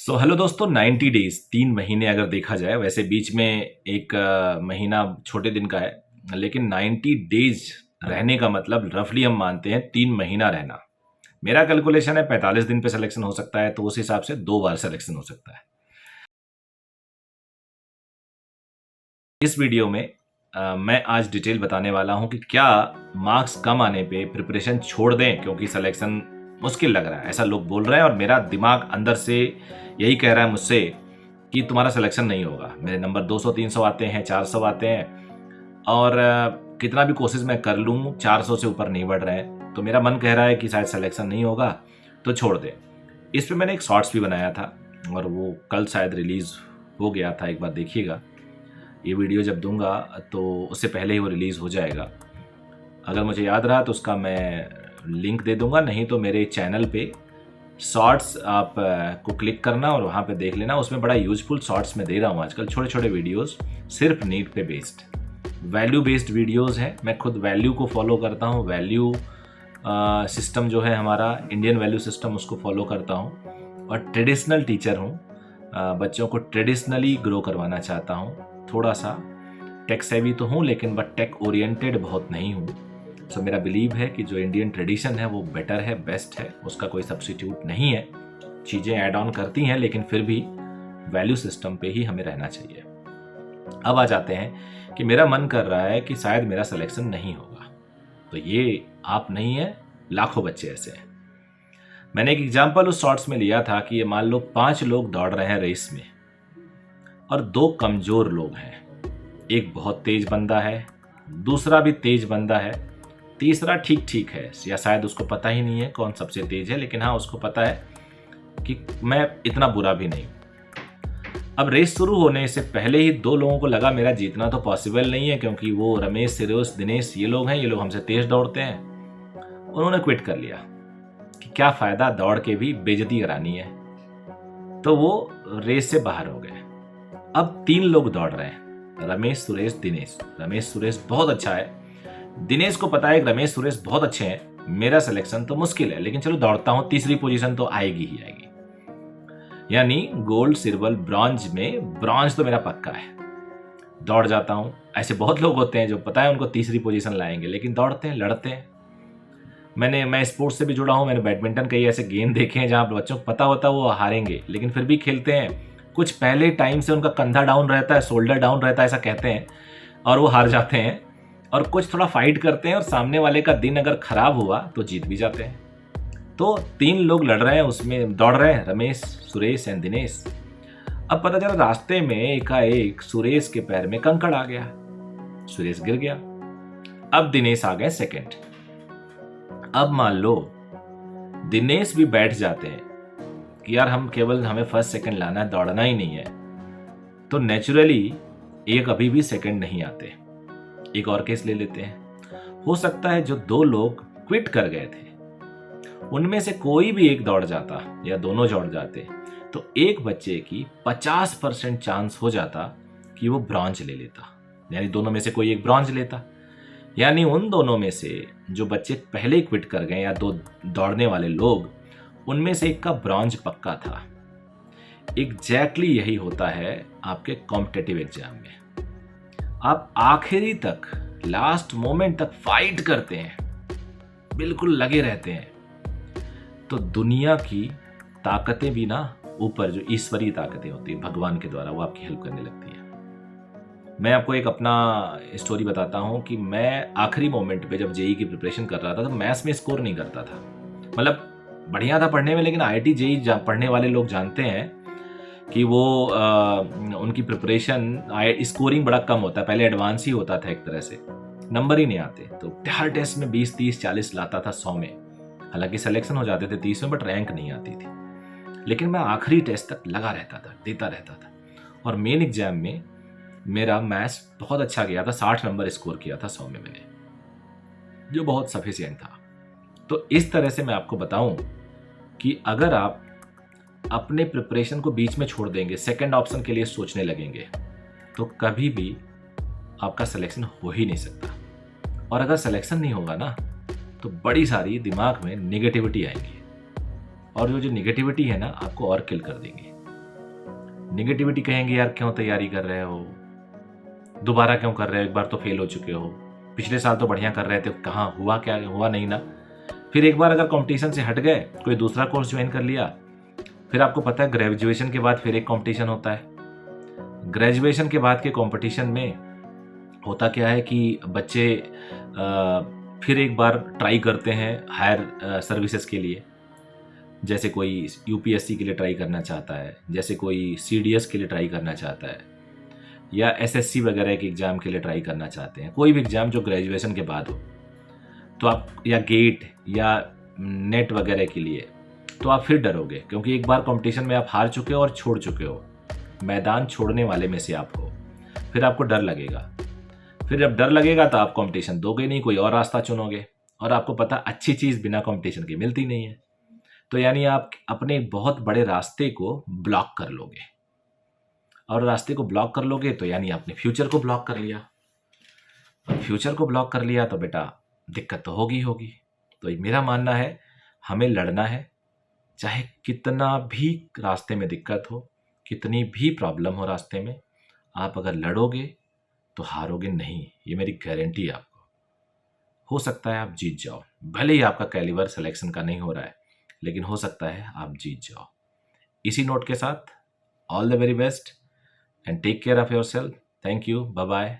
Hello दोस्तों, 90 days 3 महीने अगर देखा जाए, वैसे बीच में एक महीना छोटे दिन का है, लेकिन 90 डेज रहने का मतलब रफली हम मानते हैं 3 महीना रहना। मेरा कैलकुलेशन है 45 दिन पे सिलेक्शन हो सकता है, तो उस हिसाब से 2 बार सिलेक्शन हो सकता है। इस वीडियो में मैं आज डिटेल बताने वाला हूं कि क्या मार्क्स कम आने पे प्रिपरेशन छोड़ दें क्योंकि सिलेक्शन मुश्किल लग रहा है, ऐसा लोग बोल रहे हैं और मेरा दिमाग अंदर से यही कह रहा है मुझसे कि तुम्हारा सिलेक्शन नहीं होगा। मेरे नंबर 200-300 आते हैं, 400 आते हैं और कितना भी कोशिश मैं कर लूँ 400 से ऊपर नहीं बढ़ रहे हैं, तो मेरा मन कह रहा है कि शायद सिलेक्शन नहीं होगा तो छोड़ दे। इस पर मैंने एक शॉर्ट्स भी बनाया था और वो कल शायद रिलीज़ हो गया था, एक बार देखिएगा। ये वीडियो जब दूंगा तो उससे पहले ही वो रिलीज़ हो जाएगा। अगर मुझे याद रहा तो उसका मैं लिंक दे दूंगा, नहीं तो मेरे चैनल पे शॉर्ट्स आप को क्लिक करना और वहाँ पे देख लेना। उसमें बड़ा यूजफुल शॉर्ट्स मैं दे रहा हूँ आजकल, छोटे छोटे वीडियोस, सिर्फ नीट पे बेस्ड, वैल्यू बेस्ड वीडियोस हैं। मैं खुद वैल्यू को फॉलो करता हूँ, वैल्यू सिस्टम जो है हमारा इंडियन वैल्यू सिस्टम, उसको फॉलो करता हूँ और ट्रेडिशनल टीचर हूँ। बच्चों को ट्रेडिशनली ग्रो करवाना चाहता हूँ। थोड़ा सा टेक सेवी तो हूँ, लेकिन बट टेक ओरिएंटेड बहुत नहीं हूँ। सो मेरा बिलीव है कि जो इंडियन ट्रेडिशन है वो बेटर है, बेस्ट है, उसका कोई सब्स्टिट्यूट नहीं है। चीज़ें ऐड ऑन करती हैं, लेकिन फिर भी वैल्यू सिस्टम पे ही हमें रहना चाहिए। अब आ जाते हैं कि मेरा मन कर रहा है कि शायद मेरा सिलेक्शन नहीं होगा। तो ये आप नहीं है, लाखों बच्चे ऐसे हैं। मैंने एक एग्जाम्पल उस शॉर्ट्स में लिया था कि ये मान लो 5 लोग दौड़ रहे हैं रेस में और 2 कमजोर लोग हैं। एक बहुत तेज बंदा है, दूसरा भी तेज बंदा है, तीसरा ठीक ठीक है, या शायद उसको पता ही नहीं है कौन सबसे तेज है, लेकिन हाँ उसको पता है कि मैं इतना बुरा भी नहीं। अब रेस शुरू होने से पहले ही 2 लोगों को लगा मेरा जीतना तो पॉसिबल नहीं है, क्योंकि वो रमेश, सिरोज, दिनेश ये लोग हैं, ये लोग हमसे तेज दौड़ते हैं। उन्होंने क्विट कर लिया कि क्या फायदा, दौड़ के भी बेइज्जती करानी है, तो वो रेस से बाहर हो गए। अब 3 लोग दौड़ रहे हैं, रमेश, सुरेश, दिनेश। रमेश सुरेश बहुत अच्छा है, दिनेश को पता है कि रमेश सुरेश बहुत अच्छे हैं, मेरा सिलेक्शन तो मुश्किल है, लेकिन चलो दौड़ता हूं, तीसरी पोजीशन तो आएगी ही आएगी। यानी गोल्ड, सिल्वर, ब्रॉन्ज में ब्रॉन्ज तो मेरा पक्का है, दौड़ जाता हूं। ऐसे बहुत लोग होते हैं जो पता है उनको तीसरी पोजीशन लाएंगे, लेकिन दौड़ते हैं, लड़ते हैं। मैं स्पोर्ट्स से भी जुड़ा हूं, मैंने बैडमिंटन कई ऐसे गेम देखे हैं जहां बच्चों को पता होता है वो हारेंगे, लेकिन फिर भी खेलते हैं। कुछ पहले टाइम से उनका कंधा डाउन रहता है, शोल्डर डाउन रहता है, ऐसा कहते हैं, और वो हार जाते हैं। और कुछ थोड़ा फाइट करते हैं और सामने वाले का दिन अगर खराब हुआ तो जीत भी जाते हैं। तो 3 लोग लड़ रहे हैं, उसमें दौड़ रहे हैं, रमेश, सुरेश एंड दिनेश। अब पता चला रास्ते में एकाएक सुरेश के पैर में कंकड़ आ गया, सुरेश गिर गया। अब दिनेश आ गए सेकंड। अब मान लो दिनेश भी बैठ जाते हैं कि यार हमें फर्स्ट सेकंड लाना है, दौड़ना ही नहीं है, तो नेचुरली एक अभी भी सेकंड नहीं आते। एक और केस ले लेते हैं। हो सकता है जो 2 लोग क्विट कर गए थे उनमें से कोई भी एक दौड़ जाता या दोनों दौड़ जाते, तो एक बच्चे की 50% चांस हो जाता कि वो ब्रॉन्ज ले लेता, यानी दोनों में से कोई एक ब्रॉन्ज लेता। यानी उन दोनों में से जो बच्चे पहले क्विट कर गए या 2 दौड़ने वाले लोग, उनमें से एक का ब्रॉन्ज पक्का था। एग्जैक्टली यही होता है आपके कॉम्पिटिटिव एग्जाम में। आप आखिरी तक, लास्ट मोमेंट तक फाइट करते हैं, बिल्कुल लगे रहते हैं, तो दुनिया की ताकतें भी ना, ऊपर जो ईश्वरीय ताकतें होती है भगवान के द्वारा, वो आपकी हेल्प करने लगती है। मैं आपको एक अपना स्टोरी बताता हूं कि मैं आखिरी मोमेंट पे जब जेई की प्रिपरेशन कर रहा था तो मैथ्स में स्कोर नहीं करता था। मतलब बढ़िया था पढ़ने में, लेकिन आईआईटी जेई पढ़ने वाले लोग जानते हैं कि वो उनकी प्रिपरेशन स्कोरिंग बड़ा कम होता है। पहले एडवांस ही होता था, एक तरह से नंबर ही नहीं आते, तो हर टेस्ट में 20, 30, 40 लाता था 100 में। हालांकि सिलेक्शन हो जाते थे 30 में, बट रैंक नहीं आती थी। लेकिन मैं आखिरी टेस्ट तक लगा रहता था, देता रहता था। और मेन एग्जाम में मेरा मैथ्स बहुत अच्छा गया था, 60 नंबर स्कोर किया था 100 में मैंने, जो बहुत सफिशिएंट था। तो इस तरह से मैं आपको बताऊं कि अगर आप अपने प्रिपरेशन को बीच में छोड़ देंगे, सेकंड ऑप्शन के लिए सोचने लगेंगे, तो कभी भी आपका सिलेक्शन हो ही नहीं सकता। और अगर सिलेक्शन नहीं होगा ना, तो बड़ी सारी दिमाग में निगेटिविटी आएंगी, और जो निगेटिविटी है ना, आपको और किल कर देंगे। निगेटिविटी कहेंगे यार क्यों तैयारी कर रहे हो, दोबारा क्यों कर रहे हो, एक बार तो फेल हो चुके हो, पिछले साल तो बढ़िया कर रहे थे, कहाँ हुआ, क्या हुआ नहीं ना। फिर एक बार अगर कंपटीशन से हट गए, कोई दूसरा कोर्स ज्वाइन कर लिया, फिर आपको पता है ग्रेजुएशन के बाद फिर एक कंपटीशन होता है। ग्रेजुएशन के बाद के कंपटीशन में होता क्या है कि बच्चे फिर एक बार ट्राई करते हैं हायर सर्विसेज के लिए, जैसे कोई यूपीएससी के लिए ट्राई करना चाहता है, जैसे कोई सीडीएस के लिए ट्राई करना चाहता है, या एसएससी वगैरह के एग्ज़ाम के लिए ट्राई करना चाहते हैं, कोई भी एग्ज़ाम जो ग्रेजुएशन के बाद हो, तो आप, या गेट या नेट वगैरह के लिए, तो आप फिर डरोगे क्योंकि एक बार कंपटीशन में आप हार चुके हो और छोड़ चुके हो, मैदान छोड़ने वाले में से आप हो। फिर आपको डर लगेगा, फिर जब डर लगेगा तो आप कंपटीशन दोगे नहीं, कोई और रास्ता चुनोगे, और आपको पता अच्छी चीज़ बिना कंपटीशन के मिलती नहीं है। तो यानी आप अपने बहुत बड़े रास्ते को ब्लॉक कर लोगे, और रास्ते को ब्लॉक कर लोगे तो यानी आपने फ्यूचर को ब्लॉक कर लिया, और फ्यूचर को ब्लॉक कर लिया तो बेटा दिक्कत तो होगी होगी। तो मेरा मानना है हमें लड़ना है, चाहे कितना भी रास्ते में दिक्कत हो, कितनी भी प्रॉब्लम हो रास्ते में, आप अगर लड़ोगे तो हारोगे नहीं, ये मेरी गारंटी है आपको। हो सकता है आप जीत जाओ, भले ही आपका कैलिबर सिलेक्शन का नहीं हो रहा है, लेकिन हो सकता है आप जीत जाओ। इसी नोट के साथ all the very best and take care of yourself. Thank you, bye bye.